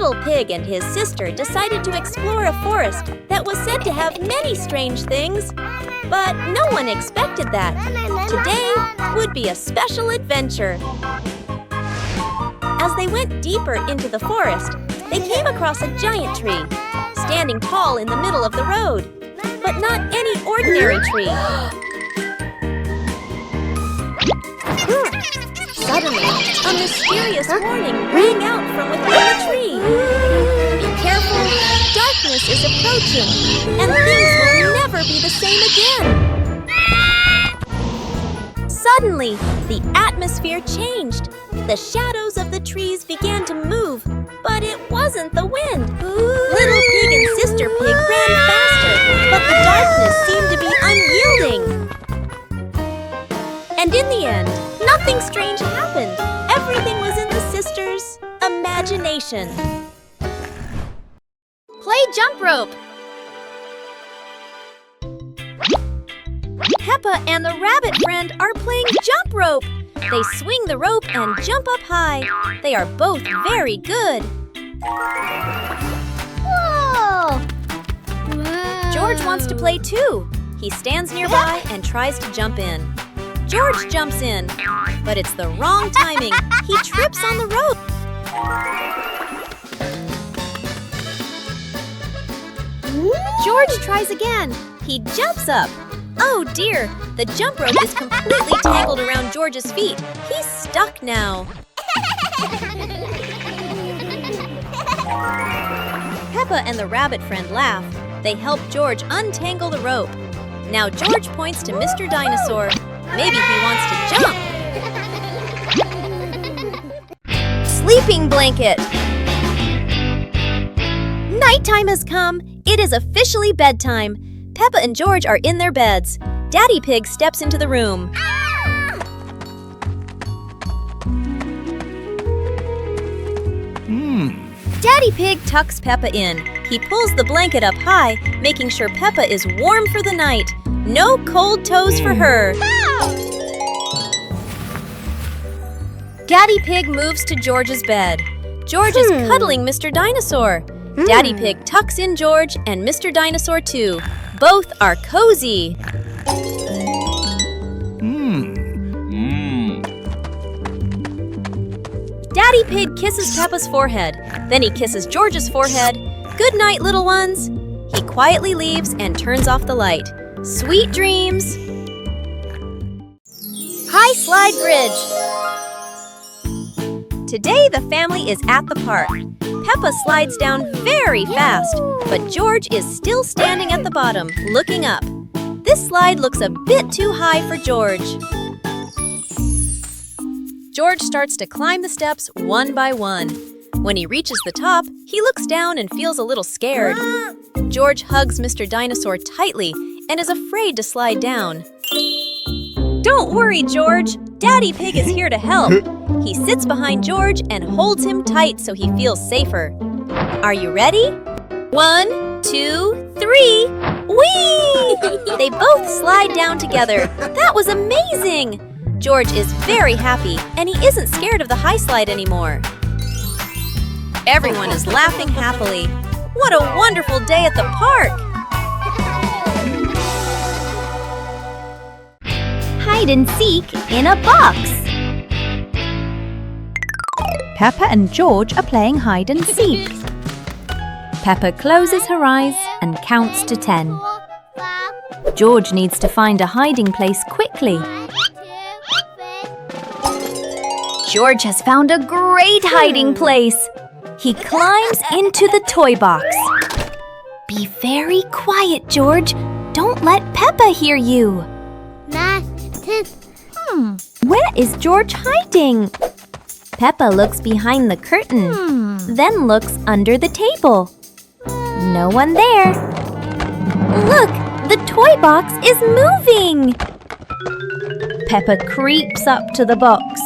little pig and his sister decided to explore a forest that was said to have many strange things. But no one expected that. Today would be a special adventure. As they went deeper into the forest, they came across a giant tree, standing tall in the middle of the road. But not any ordinary tree. Suddenly, a mysterious warning rang out from within the tree. Be careful, darkness is approaching, and things will never be the same again. Suddenly, the atmosphere changed. The shadows of the trees began to move, but it wasn't the wind. Little Pig and Sister Pig ran faster, but the darkness seemed to be unyielding. And in the end, nothing strange happened. Everything was in the sisters' imagination. Play jump rope. Peppa and the rabbit friend are playing jump rope. They swing the rope and jump up high. They are both very good. Whoa! George wants to play too. He stands nearby and tries to jump in. George jumps in, but it's the wrong timing. He trips on the rope. George tries again. He jumps up. Oh dear, the jump rope is completely tangled around George's feet. He's stuck now. Peppa and the rabbit friend laugh. They help George untangle the rope. Now George points to Mr. Dinosaur. Maybe he wants to jump. Sleeping blanket. Nighttime has come. It is officially bedtime. Peppa and George are in their beds. Daddy Pig steps into the room. Daddy Pig tucks Peppa in. He pulls the blanket up high, making sure Peppa is warm for the night. No cold toes for her. Daddy Pig moves to George's bed. George is cuddling Mr. Dinosaur. Daddy Pig tucks in George and Mr. Dinosaur too. Both are cozy. Daddy Pig kisses Peppa's forehead. Then he kisses George's forehead. Good night, little ones. He quietly leaves and turns off the light. Sweet dreams. High Slide Bridge. Today the family is at the park. Peppa slides down very fast, but George is still standing at the bottom, looking up. This slide looks a bit too high for George. George starts to climb the steps one by one. When he reaches the top, he looks down and feels a little scared. George hugs Mr. Dinosaur tightly and is afraid to slide down. Don't worry, George. Daddy Pig is here to help. He sits behind George and holds him tight so he feels safer. Are you ready? 1, 2, 3. Whee! They both slide down together. That was amazing! George is very happy and he isn't scared of the high slide anymore. Everyone is laughing happily. What a wonderful day at the park! Hide and seek in a box. Peppa and George are playing hide and seek. Peppa closes her eyes and counts to 10. George needs to find a hiding place quickly. George has found a great hiding place. He climbs into the toy box. Be very quiet, George. Don't let Peppa hear you. Where is George hiding? Peppa looks behind the curtain, then looks under the table. No one there. Look, the toy box is moving. Peppa creeps up to the box.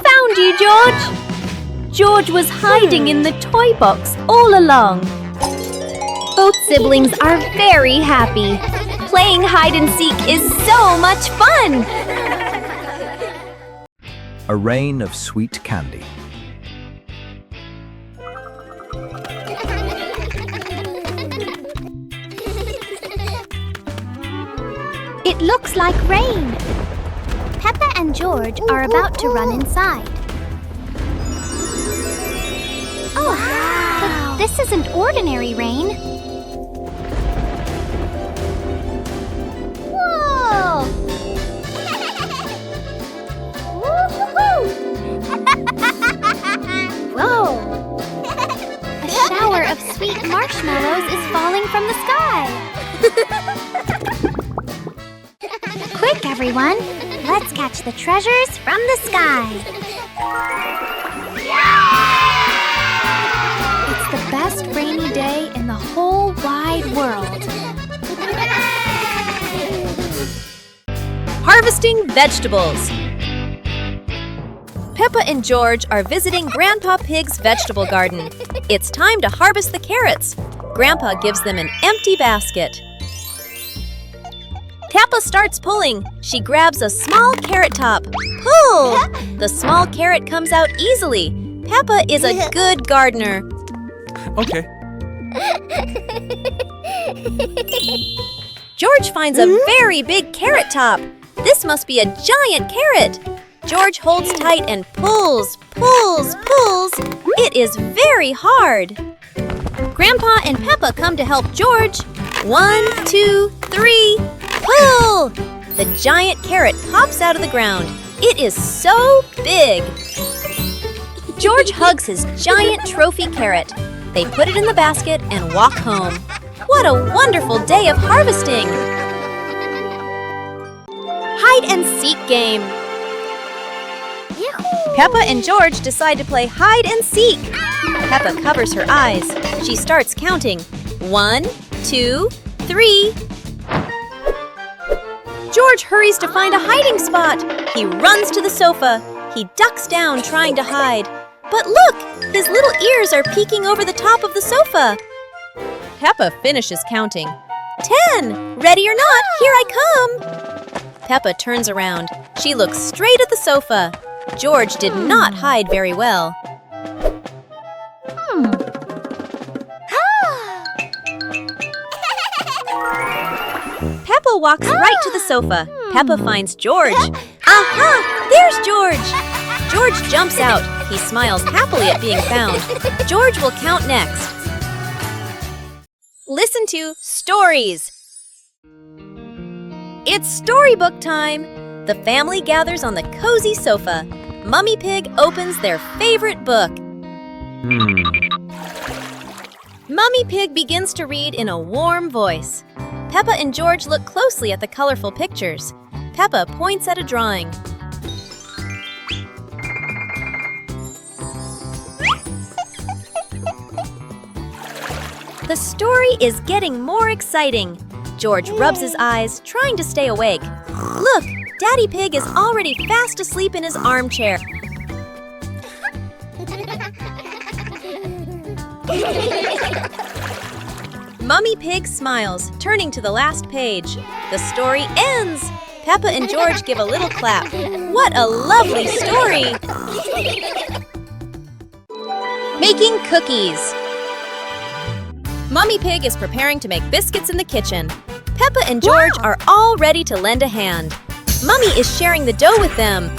Found you, George! George was hiding in the toy box all along. Both siblings are very happy. Playing hide and seek is so much fun! A rain of sweet candy. It looks like rain. Peppa and George are about to run inside. Oh, wow! But this isn't ordinary rain. Whoa! Whoa! A shower of sweet marshmallows is falling from the sky. Quick, everyone! Let's catch the treasures from the sky. It's the best rainy day in the whole wide world. Harvesting vegetables. Peppa and George are visiting Grandpa Pig's vegetable garden. It's time to harvest the carrots. Grandpa gives them an empty basket. Peppa starts pulling. She grabs a small carrot top. Pull! The small carrot comes out easily. Peppa is a good gardener. Okay. George finds a very big carrot top. This must be a giant carrot. George holds tight and pulls, pulls, pulls. It is very hard. Grandpa and Peppa come to help George. 1, 2, 3, pull! The giant carrot pops out of the ground. It is so big. George hugs his giant trophy carrot. They put it in the basket and walk home. What a wonderful day of harvesting! Hide and seek game. Peppa and George decide to play hide and seek. Peppa covers her eyes. She starts counting. 1, 2, 3. George hurries to find a hiding spot. He runs to the sofa. He ducks down trying to hide. But look! His little ears are peeking over the top of the sofa. Peppa finishes counting. 10! Ready or not, here I come! Peppa turns around. She looks straight at the sofa. George did not hide very well. Peppa walks right to the sofa. Peppa finds George. Aha! There's George! George jumps out. He smiles happily at being found. George will count next. Listen to stories. It's storybook time. The family gathers on the cozy sofa. Mummy Pig opens their favorite book. Mummy Pig begins to read in a warm voice. Peppa and George look closely at the colorful pictures. Peppa points at a drawing. The story is getting more exciting. George rubs his eyes, trying to stay awake. Look, Daddy Pig is already fast asleep in his armchair. Mummy Pig smiles, turning to the last page. The story ends. Peppa and George give a little clap. What a lovely story! Making cookies. Mummy Pig is preparing to make biscuits in the kitchen. Peppa and George are all ready to lend a hand. Mummy is sharing the dough with them.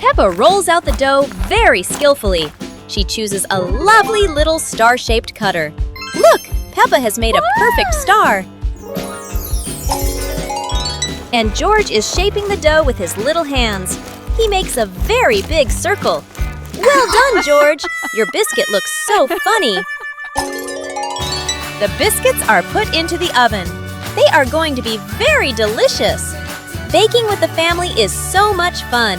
Peppa rolls out the dough very skillfully. She chooses a lovely little star-shaped cutter. Look, Peppa has made a perfect star. And George is shaping the dough with his little hands. He makes a very big circle. Well done, George! Your biscuit looks so funny. The biscuits are put into the oven. They are going to be very delicious. Baking with the family is so much fun.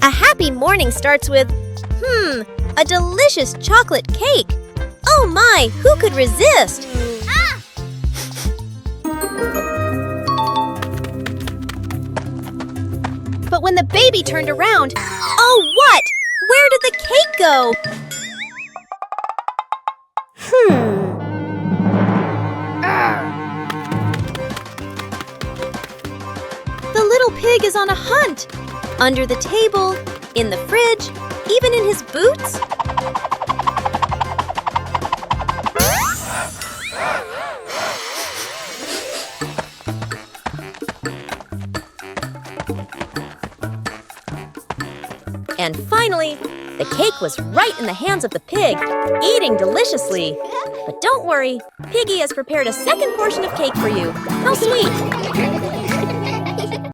A happy morning starts with, a delicious chocolate cake. Oh my, who could resist? But when the baby turned around, oh what? Where did the cake go? Pig is on a hunt. Under the table, in the fridge, even in his boots. And finally, the cake was right in the hands of the pig, eating deliciously. But don't worry, Piggy has prepared a second portion of cake for you. How sweet!